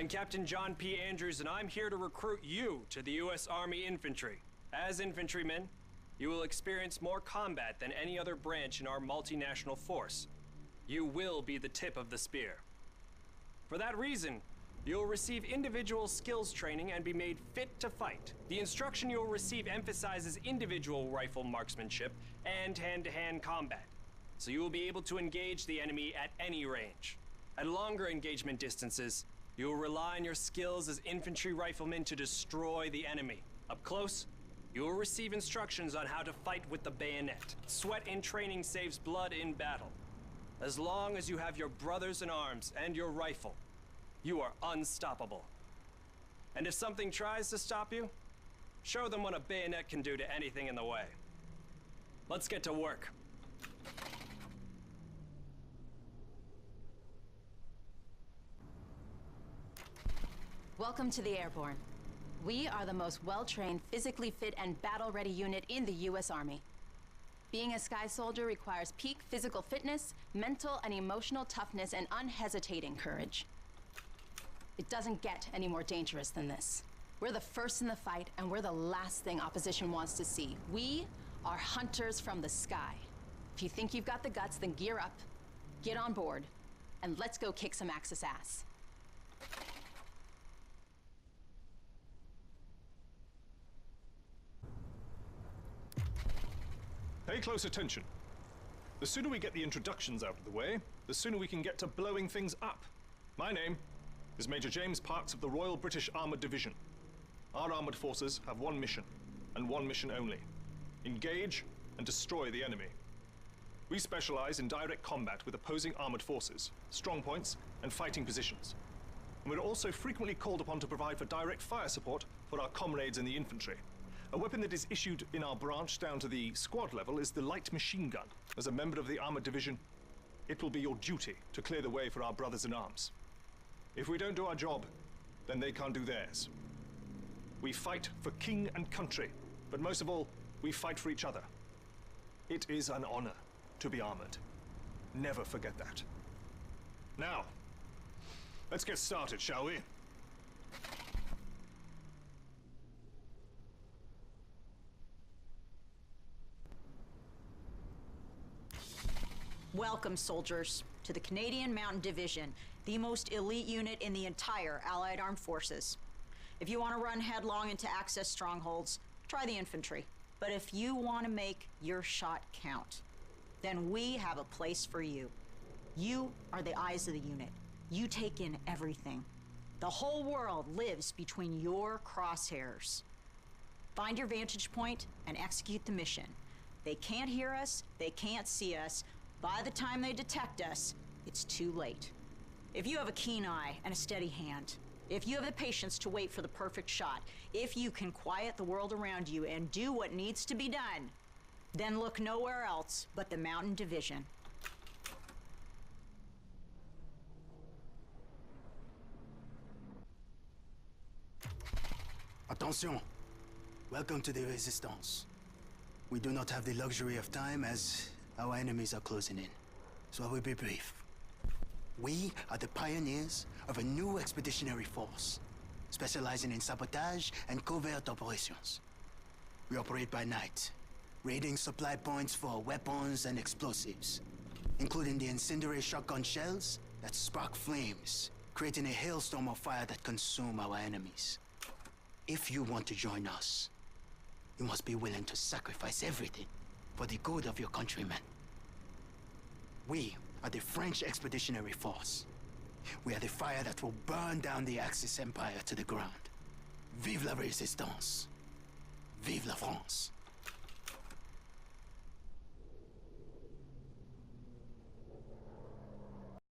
I'm Captain John P. Andrews, and I'm here to recruit you to the U.S. Army Infantry. As infantrymen, you will experience more combat than any other branch in our multinational force. You will be the tip of the spear. For that reason, you'll receive individual skills training and be made fit to fight. The instruction you'll receive emphasizes individual rifle marksmanship and hand-to-hand combat, so you will be able to engage the enemy at any range. At longer engagement distances, you will rely on your skills as infantry riflemen to destroy the enemy. Up close, you will receive instructions on how to fight with the bayonet. Sweat in training saves blood in battle. As long as you have your brothers in arms and your rifle, you are unstoppable. And if something tries to stop you, show them what a bayonet can do to anything in the way. Let's get to work. Welcome to the Airborne. We are the most well-trained, physically fit, and battle-ready unit in the U.S. Army. Being a Sky Soldier requires peak physical fitness, mental and emotional toughness, and unhesitating courage. It doesn't get any more dangerous than this. We're the first in the fight, and we're the last thing opposition wants to see. We are hunters from the sky. If you think you've got the guts, then gear up, get on board, and let's go kick some Axis ass. Pay close attention. The sooner we get the introductions out of the way, the sooner we can get to blowing things up. My name is Major James Parks of the Royal British Armoured Division. Our armoured forces have one mission, and one mission only: engage and destroy the enemy. We specialize in direct combat with opposing armoured forces, strong points, and fighting positions. And we're also frequently called upon to provide for direct fire support for our comrades in the infantry. A weapon that is issued in our branch down to the squad level is the light machine gun. As a member of the Armoured Division, it will be your duty to clear the way for our brothers in arms. If we don't do our job, then they can't do theirs. We fight for king and country, but most of all, we fight for each other. It is an honor to be armored. Never forget that. Now, let's get started, shall we? Welcome, soldiers, to the Canadian Mountain Division, the most elite unit in the entire Allied Armed Forces. If you want to run headlong into Axis strongholds, try the infantry. But if you want to make your shot count, then we have a place for you. You are the eyes of the unit. You take in everything. The whole world lives between your crosshairs. Find your vantage point and execute the mission. They can't hear us, they can't see us. By the time they detect us, it's too late. If you have a keen eye and a steady hand, if you have the patience to wait for the perfect shot, if you can quiet the world around you and do what needs to be done, then look nowhere else but the Mountain Division. Attention! Welcome to the Resistance. We do not have the luxury of time as our enemies are closing in, so I will be brief. We are the pioneers of a new expeditionary force, specializing in sabotage and covert operations. We operate by night, raiding supply points for weapons and explosives, including the incendiary shotgun shells that spark flames, creating a hailstorm of fire that consume our enemies. If you want to join us, you must be willing to sacrifice everything for the good of your countrymen. We are the French Expeditionary Force. We are the fire that will burn down the Axis Empire to the ground. Vive la Résistance! Vive la France!